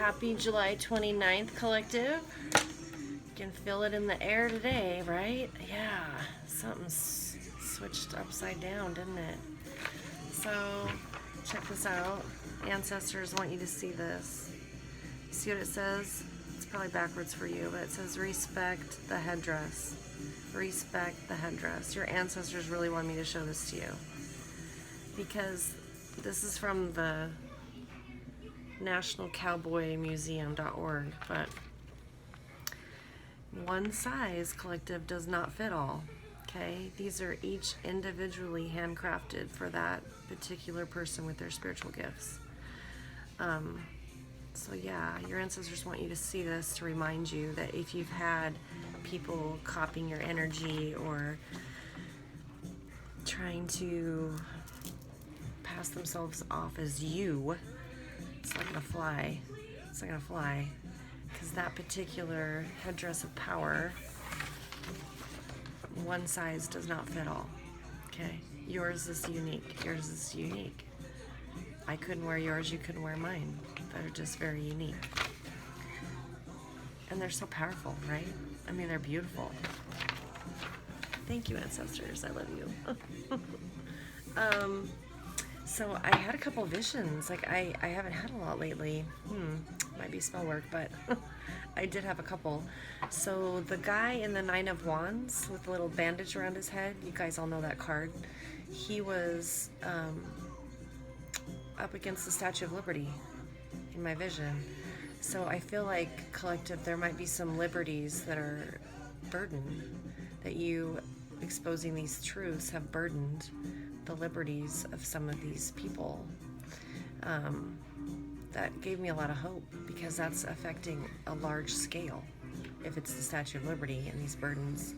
Happy July 29th, Collective. You can feel it in the air today, right? Yeah, something switched upside down, didn't it? So, check this out. Ancestors want you to see this. See what it says? It's probably backwards for you, but it says respect the headdress. Respect the headdress. Your ancestors really want me to show this to you. Because this is from the nationalcowboymuseum.org, but one size, Collective, does not fit all. Okay, these are each individually handcrafted for that particular person with their spiritual gifts. So yeah, your ancestors want you to see this to remind you that if you've had people copying your energy or trying to pass themselves off as you, it's not gonna fly. It's not gonna fly, because that particular headdress of power, one size does not fit all. Okay, yours is unique. Yours is unique. I couldn't wear yours. You couldn't wear mine. They're just very unique, and they're so powerful, right? I mean, they're beautiful. Thank you, ancestors. I love you. So I had a couple visions. Like I haven't had a lot lately. Might be spell work, but I did have a couple. So the guy in the Nine of Wands with a little bandage around his head, you guys all know that card. He was up against the Statue of Liberty in my vision. So I feel like, Collective, there might be some liberties that are burdened, that you exposing these truths have burdened the liberties of some of these people. That gave me a lot of hope, because that's affecting a large scale if it's the Statue of Liberty and these burdens.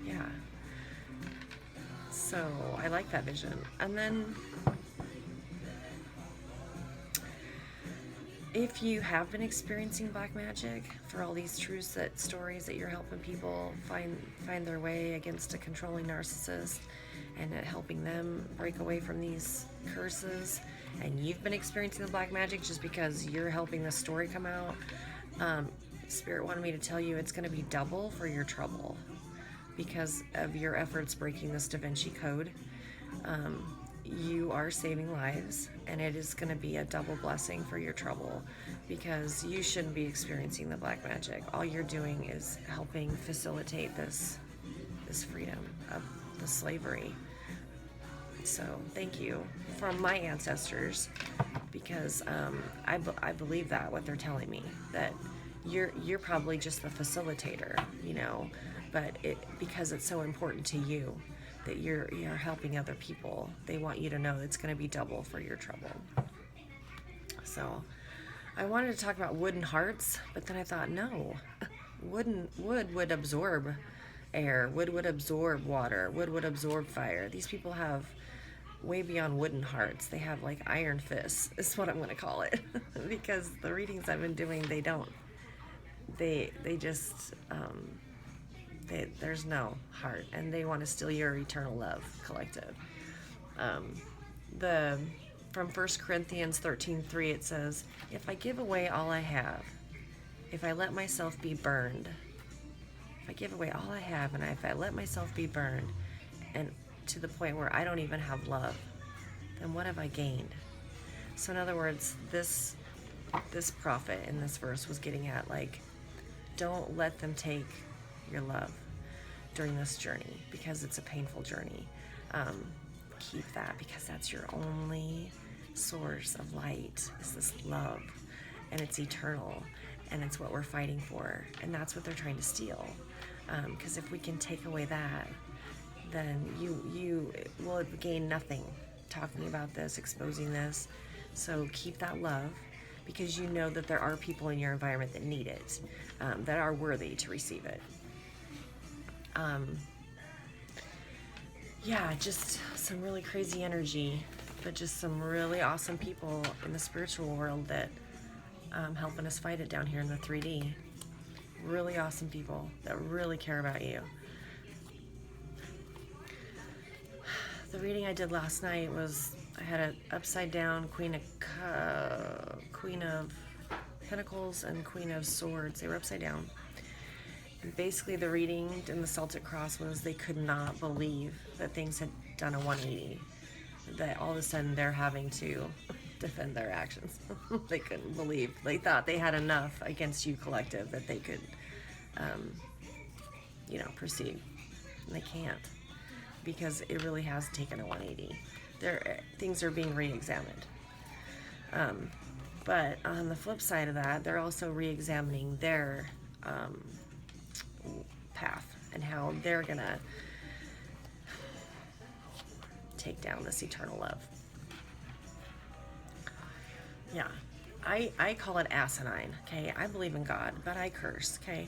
Yeah. So I like that vision. And then if you have been experiencing black magic, for all these truths, that stories that you're helping people find their way against a controlling narcissist, and helping them break away from these curses, and you've been experiencing the black magic just because you're helping the story come out, Spirit wanted me to tell you it's going to be double for your trouble because of your efforts breaking this Da Vinci Code. You are saving lives, and it is going to be a double blessing for your trouble, because you shouldn't be experiencing the black magic. All you're doing is helping facilitate this freedom of the slavery. So thank you from my ancestors, because I believe that what they're telling me, that you're probably just the facilitator, but because it's so important to you that you're helping other people, they want you to know it's going to be double for your trouble. So I wanted to talk about wooden hearts, but then I thought, no, wood would absorb air, wood would absorb water, wood would absorb fire. These people have way beyond wooden hearts. They have like iron fists, is what I'm going to call it. Because the readings I've been doing, they just there's no heart, and they want to steal your eternal love, Collective. From 1 Corinthians 13:3, it says, if I give away all I have, if I let myself be burned, if I give away all I have, and if I let myself be burned, and to the point where I don't even have love, then what have I gained? So in other words, this prophet in this verse was getting at, like, don't let them take your love during this journey, because it's a painful journey. Keep that, because that's your only source of light, is this love, and it's eternal, and it's what we're fighting for, and that's what they're trying to steal. Because if we can take away that, then you will gain nothing talking about this, exposing this. So keep that love, because you know that there are people in your environment that need it, that are worthy to receive it. Yeah, just some really crazy energy, but just some really awesome people in the spiritual world that helping us fight it down here in the 3D. Really awesome people that really care about you. The reading I did last night was I had an upside down Queen of Pentacles and Queen of Swords. They were upside down. And basically, the reading in the Celtic Cross was they could not believe that things had done a 180. That all of a sudden they're having to defend their actions. They couldn't believe. They thought they had enough against you collective that they could, proceed. And they can't, because it really has taken a 180. Things are being re-examined. But on the flip side of that, they're also re-examining their path and how they're gonna take down this eternal love. Yeah, I call it asinine, okay? I believe in God, but I curse, okay?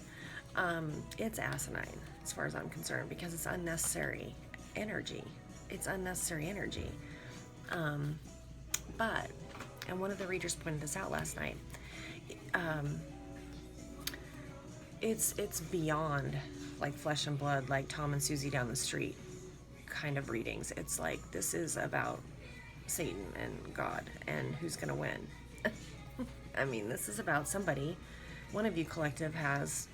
It's asinine as far as I'm concerned, because it's unnecessary energy. It's unnecessary energy. But, and one of the readers pointed this out last night, it's beyond like flesh and blood, like Tom and Susie down the street kind of readings. It's like, this is about Satan and God and who's gonna win. I mean, this is about somebody. One of you collective has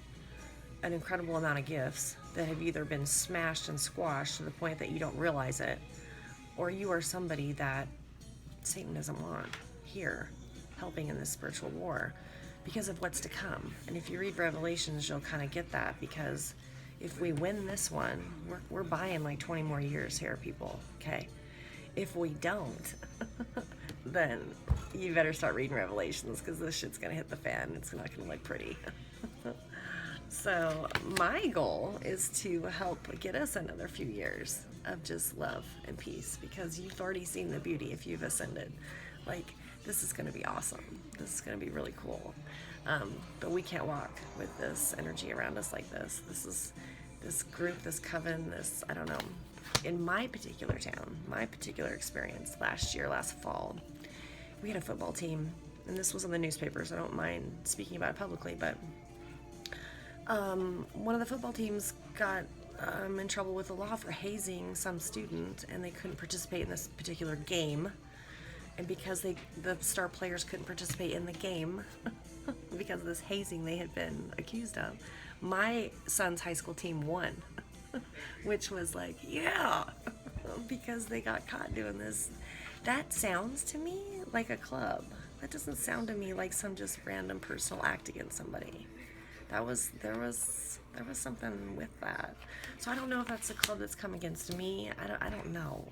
an incredible amount of gifts that have either been smashed and squashed to the point that you don't realize it, or you are somebody that Satan doesn't want here helping in this spiritual war because of what's to come. And if you read Revelations, you'll kind of get that, because if we win this one, we're buying like 20 more years here, people, okay? If we don't, then you better start reading Revelations, because this shit's gonna hit the fan. It's not gonna look pretty. So my goal is to help get us another few years of just love and peace, because you've already seen the beauty if you've ascended. Like, this is gonna be awesome. This is gonna be really cool. But we can't walk with this energy around us like this. This group, this coven, this, I don't know. In my particular town, my particular experience last fall, we had a football team, and this was in the newspapers. I don't mind speaking about it publicly, but one of the football teams got in trouble with the law for hazing some student, and they couldn't participate in this particular game. And because the star players couldn't participate in the game because of this hazing they had been accused of, my son's high school team won, which was like, yeah, because they got caught doing this. That sounds to me like a club. That doesn't sound to me like some just random personal act against somebody. There was something with that. So I don't know if that's a club that's come against me. I don't know.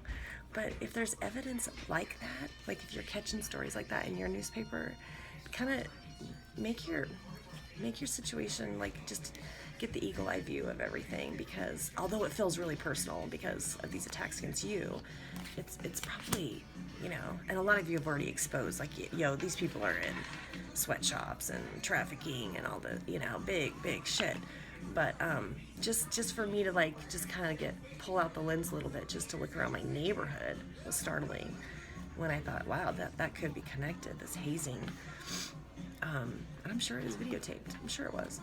But if there's evidence like that, like if you're catching stories like that in your newspaper, kind of make your situation, like, just get the eagle eye view of everything, because although it feels really personal because of these attacks against you, it's probably, and a lot of you have already exposed, like, these people are in sweatshops and trafficking and all the, big shit. But just for me to, like, just kind of pull out the lens a little bit, just to look around my neighborhood, was startling when I thought, wow, that could be connected, this hazing. And I'm sure it was videotaped. I'm sure it was.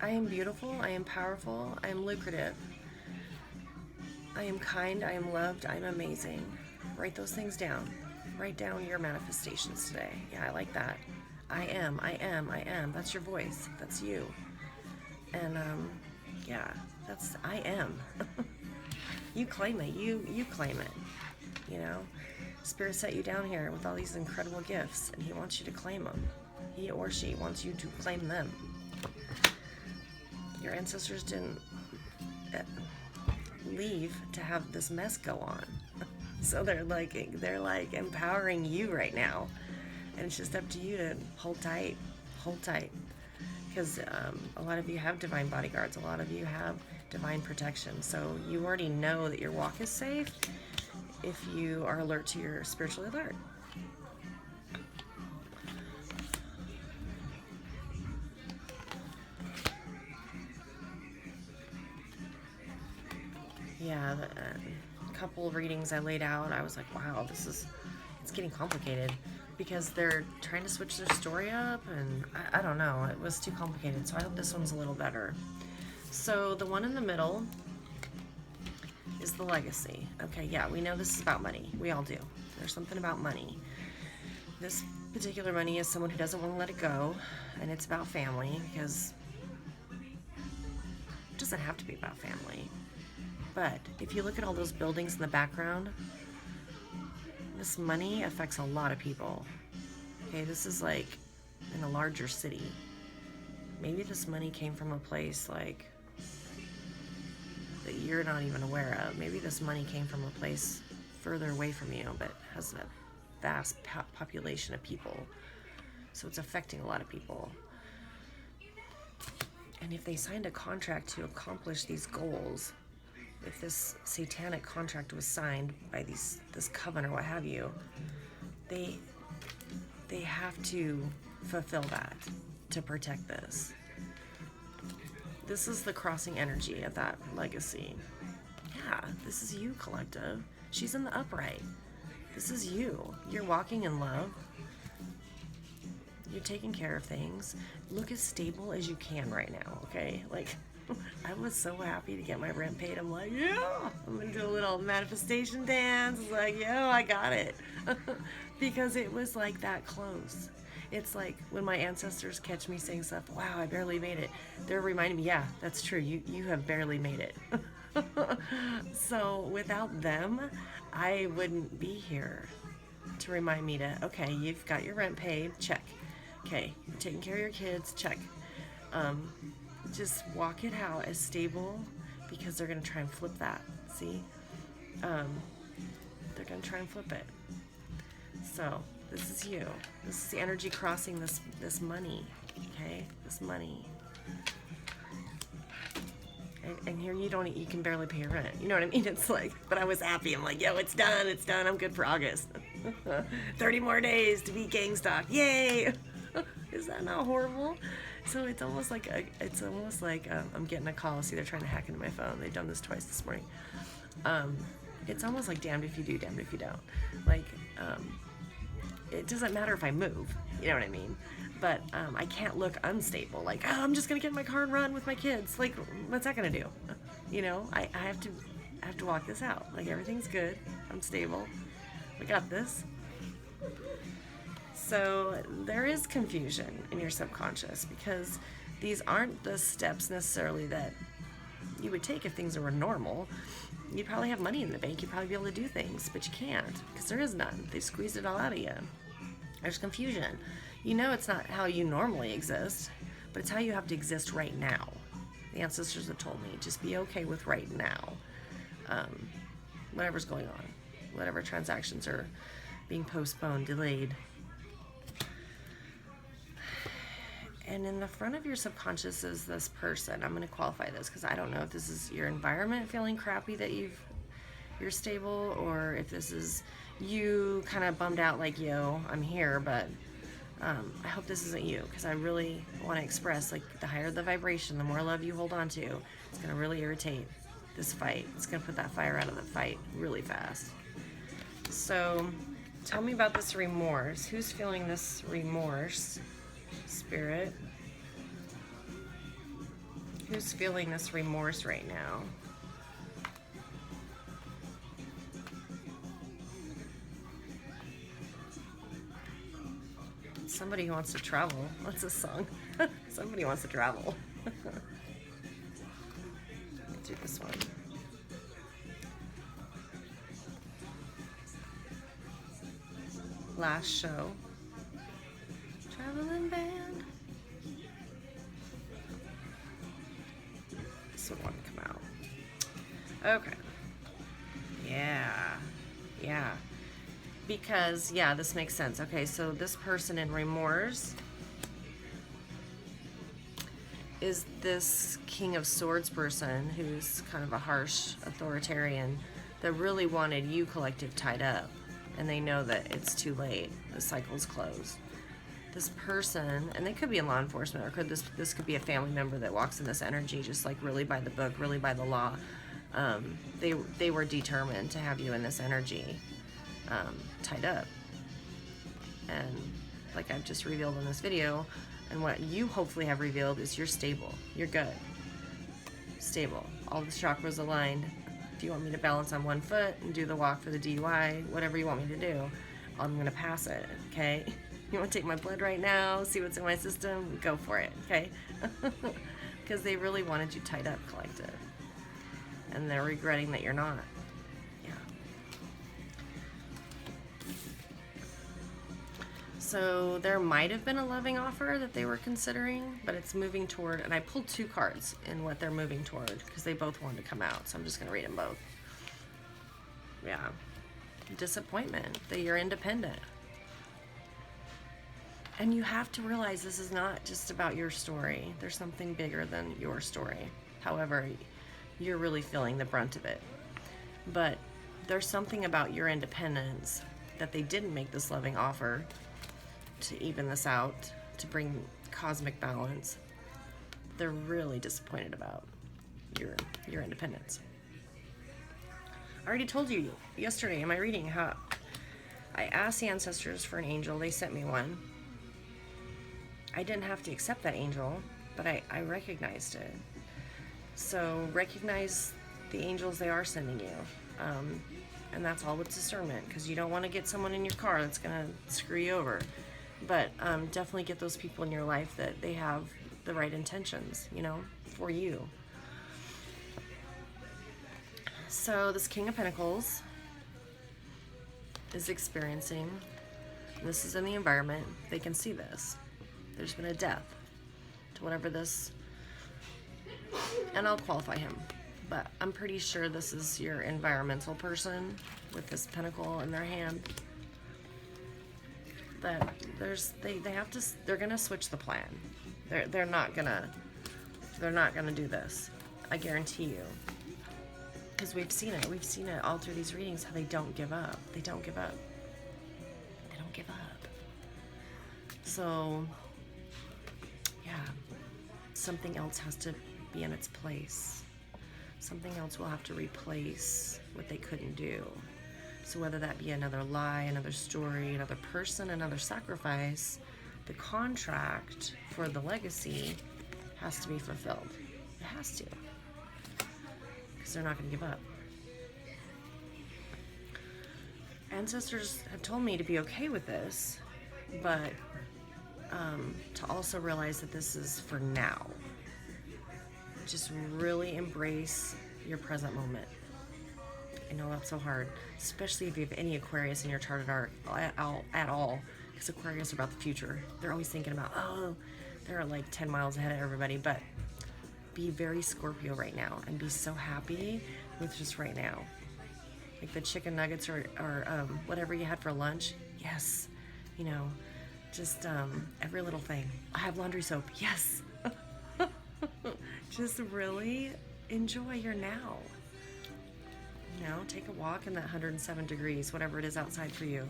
I am beautiful, I am powerful, I am lucrative, I am kind, I am loved, I am amazing. Write those things down. Write down your manifestations today. Yeah, I like that. I am. That's your voice. That's you. And yeah, I am. You claim it. You claim it. Spirit set you down here with all these incredible gifts, and he wants you to claim them. He or she wants you to claim them. Your ancestors didn't leave to have this mess go on. So they're like empowering you right now, and it's just up to you to hold tight, because a lot of you have divine bodyguards, a lot of you have divine protection, so you already know that your walk is safe if you are alert to your spiritual alert. Yeah, a couple of readings I laid out, I was like, wow, it's getting complicated, because they're trying to switch their story up, and I don't know, it was too complicated, so I hope this one's a little better. So the one in the middle is the legacy. Okay, yeah, we know this is about money. We all do. There's something about money. This particular money is someone who doesn't want to let it go, and it's about family, because it doesn't have to be about family. But if you look at all those buildings in the background, this money affects a lot of people. Okay, this is like in a larger city. Maybe this money came from a place like that you're not even aware of. Maybe this money came from a place further away from you, but has a vast population of people. So it's affecting a lot of people. And if they signed a contract to accomplish these goals, if this satanic contract was signed by this coven or what have you, they have to fulfill that to protect this. This is the crossing energy of that legacy. Yeah, this is you, collective. She's in the upright. This is you. You're walking in love. You're taking care of things. Look as stable as you can right now, okay? Like, I was so happy to get my rent paid. I'm like, yeah, I'm gonna do a little manifestation dance. It's like, yo, I got it. Because it was like that close. It's like when my ancestors catch me saying stuff, wow, I barely made it. They're reminding me, yeah, that's true. You have barely made it. So without them, I wouldn't be here to remind me to, okay, you've got your rent paid, check. Okay, you're taking care of your kids, check. Just walk it out as stable, because they're gonna try and flip that, see? They're gonna try and flip it. So this is you. This is the energy crossing this money, okay? This money. And here you can barely pay your rent. You know what I mean? It's like, but I was happy. I'm like, yo, it's done. I'm good for August. 30 more days to be gang stock. Yay! Is that not horrible? So it's almost like I'm getting a call. See, they're trying to hack into my phone. They've done this twice this morning. It's almost like damned if you do, damned if you don't. Like, it doesn't matter if I move. You know what I mean? But I can't look unstable. Like, oh, I'm just gonna get in my car and run with my kids. Like, what's that gonna do? You know, I have to walk this out. Like, everything's good. I'm stable. We got this. So there is confusion in your subconscious, because these aren't the steps necessarily that you would take if things were normal. You'd probably have money in the bank. You'd probably be able to do things, but you can't, because there is none. They squeezed it all out of you. There's confusion. You know it's not how you normally exist, but it's how you have to exist right now. The ancestors have told me, just be okay with right now. Whatever's going on, whatever transactions are being postponed, delayed. And in the front of your subconscious is this person. I'm going to qualify this because I don't know if this is your environment feeling crappy that you're stable, or if this is you kind of bummed out like, yo, I'm here, but I hope this isn't you, because I really want to express, like, the higher the vibration, the more love you hold on to, it's going to really irritate this fight. It's going to put that fire out of the fight really fast. So tell me about this remorse. Who's feeling this remorse? Spirit. Who's feeling this remorse right now? Somebody who wants to travel. What's this song? Somebody wants to travel. Let's do this one. Last show. Traveling band. This would want to come out. Okay. Yeah. Because, yeah, this makes sense. Okay, so this person in remorse is this King of Swords person who's kind of a harsh authoritarian that really wanted you, collective, tied up. And they know that it's too late. The cycle's closed. This person, and they could be in law enforcement, or this could be a family member that walks in this energy just like really by the book, really by the law. They were determined to have you in this energy. Tied up, and like I've just revealed in this video, and what you hopefully have revealed is you're stable, you're good, stable. All the chakras aligned. If you want me to balance on one foot and do the walk for the DUI, whatever you want me to do, I'm going to pass it, okay? You want to take my blood right now, see what's in my system? Go for it, okay? Because they really wanted you tied up, collective. And they're regretting that you're not. Yeah. So there might have been a loving offer that they were considering, but it's moving toward, and I pulled 2 cards in what they're moving toward because they both wanted to come out, so I'm just going to read them both. Yeah. Disappointment that you're independent. And you have to realize this is not just about your story. There's something bigger than your story. However, you're really feeling the brunt of it. But there's something about your independence that they didn't make this loving offer to even this out, to bring cosmic balance. They're really disappointed about your independence. I already told you yesterday in my reading how I asked the ancestors for an angel. They sent me one. I didn't have to accept that angel, but I recognized it. So recognize the angels they are sending you. And that's all with discernment, because you don't want to get someone in your car that's going to screw you over. But definitely get those people in your life that they have the right intentions, you know, for you. So this King of Pentacles is experiencing, this is in the environment, they can see this. There's been a death to whatever this, and I'll qualify him, but I'm pretty sure this is your environmental person with this pentacle in their hand. That they're gonna switch the plan. They're not gonna do this. I guarantee you. Because we've seen it all through these readings, how they don't give up. They don't give up. They don't give up. So, yeah, something else has to be in its place. Something else will have to replace what they couldn't do. So whether that be another lie, another story, another person, another sacrifice, the contract for the legacy has to be fulfilled. It has to. Because they're not going to give up. Ancestors have told me to be okay with this, but to also realize that this is for now. Just really embrace your present moment. I know that's so hard, especially if you have any Aquarius in your chart at all, because Aquarius are about the future. They're always thinking about, oh, they're like 10 miles ahead of everybody, but be very Scorpio right now and be so happy with just right now. Like the chicken nuggets or whatever you had for lunch. Yes. You know, just every little thing. I have laundry soap. Yes. Just really enjoy your now. You know, take a walk in that 107 degrees, whatever it is outside for you.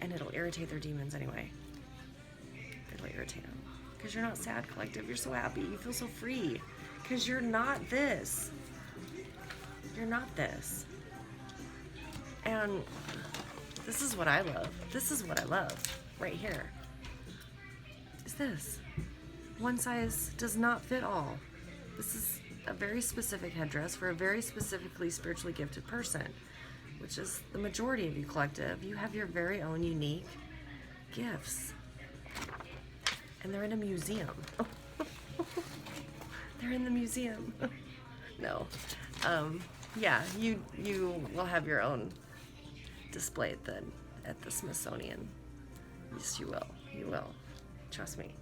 And it'll irritate their demons anyway. It'll irritate them. Because you're not sad, collective. You're so happy. You feel so free. Because you're not this. You're not this. And this is what I love. This is what I love right here. Is this. One size does not fit all. This is a very specific headdress for a very specifically spiritually gifted person, which is the majority of you, collective. You have your very own unique gifts. And they're in a museum. They're in the museum. No. Yeah, you will have your own display at the Smithsonian. Yes, you will. You will. Trust me.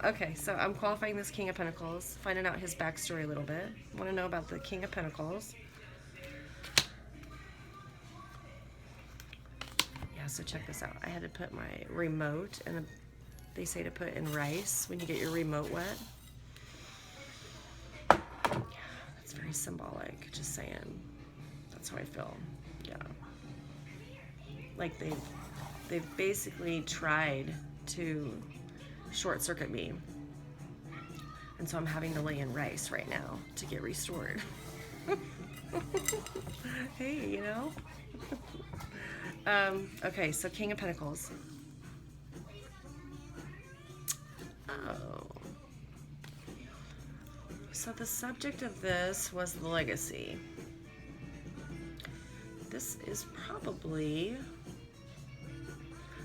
Okay, so I'm qualifying this King of Pentacles, finding out his backstory a little bit. Want to know about the King of Pentacles. Yeah, so check this out. I had to put my remote, and they say to put in rice when you get your remote wet. Yeah, that's very symbolic, just saying. That's how I feel. Yeah. Like they've basically tried to short circuit me, and so I'm having to lay in rice right now to get restored. Hey, you know. Okay, so King of Pentacles. Oh, So the subject of this was the legacy. This is probably,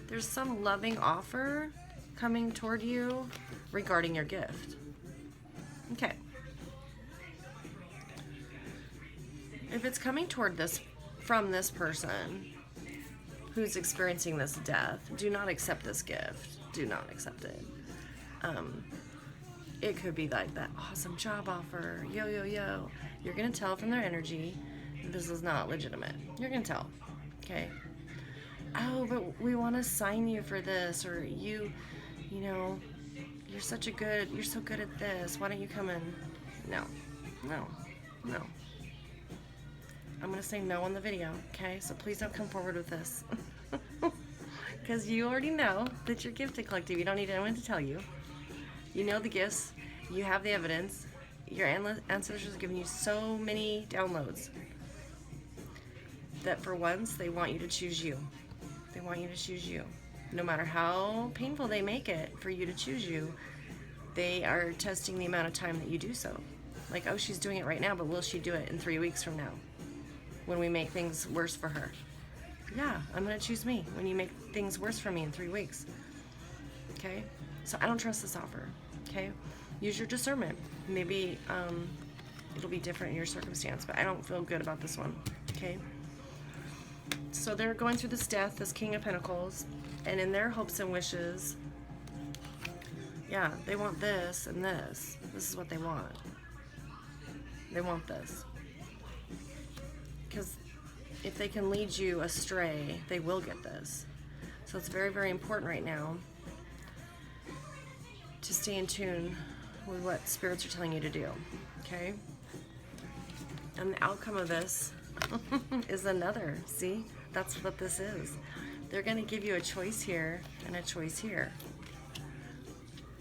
there's some loving offer coming toward you regarding your gift. Okay. If it's coming toward this from this person who's experiencing this death, do not accept this gift. Do not accept it. It could be like that awesome job offer. Yo, yo, yo. You're going to tell from their energy this is not legitimate. You're going to tell. Okay? Oh, but we want to sign you for this. Or you know, you're so good at this. Why don't you come in? No. I'm going to say no on the video. Okay? So please don't come forward with this. Because you already know that you're gifted, collective. You don't need anyone to tell you. You know the gifts. You have the evidence. Your ancestors have given you so many downloads that for once they want you to choose you. They want you to choose you. No matter how painful they make it for you to choose you, they are testing the amount of time that you do so. Like, oh, she's doing it right now, but will she do it in 3 weeks from now when we make things worse for her? Yeah, I'm going to choose me when you make things worse for me in 3 weeks. Okay? So I don't trust this offer. Okay? Use your discernment. Maybe it'll be different in your circumstance, but I don't feel good about this one. Okay? So they're going through this death, this King of Pentacles, and in their hopes and wishes, yeah, they want this and this. This is what they want. They want this. Because if they can lead you astray, they will get this. So it's very, very important right now to stay in tune with what spirits are telling you to do, okay? And the outcome of this is another, see? That's what this is. They're going to give you a choice here and a choice here.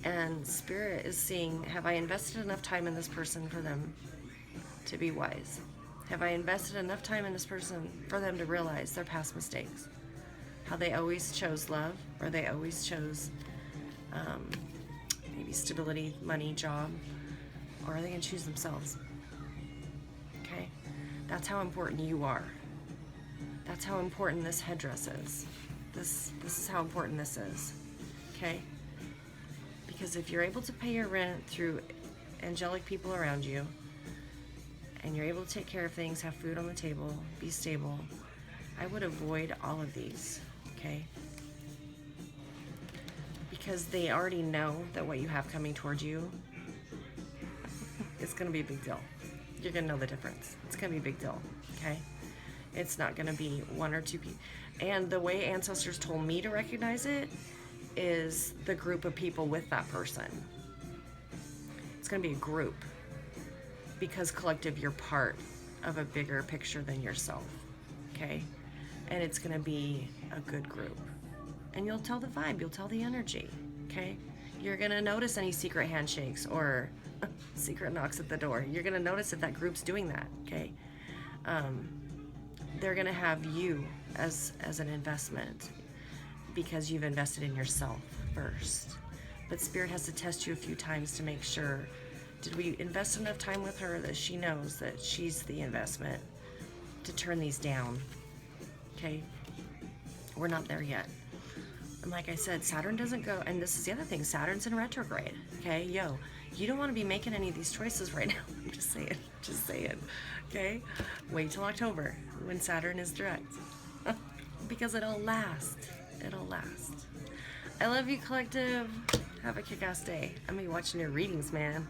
And Spirit is seeing, have I invested enough time in this person for them to be wise? Have I invested enough time in this person for them to realize their past mistakes? How they always chose love, or they always chose maybe stability, money, job, or are they going to choose themselves? Okay? That's how important you are. That's how important this headdress is. This is how important this is. Okay? Because if you're able to pay your rent through angelic people around you, and you're able to take care of things, have food on the table, be stable, I would avoid all of these, okay? Because they already know that what you have coming towards you is going to be a big deal. You're going to know the difference. It's going to be a big deal, okay? It's not going to be one or two people. And the way ancestors told me to recognize it is the group of people with that person. It's going to be a group. Because collective, you're part of a bigger picture than yourself, okay? And it's gonna be a good group. And you'll tell the vibe, you'll tell the energy, okay? You're gonna notice any secret handshakes or secret knocks at the door. You're gonna notice if that group's doing that, okay? They're gonna have you as an investment because you've invested in yourself first. But Spirit has to test you a few times to make sure, did we invest enough time with her that she knows that she's the investment to turn these down? Okay? We're not there yet. And like I said, Saturn doesn't go, and this is the other thing, Saturn's in retrograde. Okay? Yo, you don't want to be making any of these choices right now. I'm just saying. Okay? Wait till October when Saturn is direct. Because it'll last. It'll last. I love you, collective. Have a kick-ass day. I'm gonna be watching your readings, man.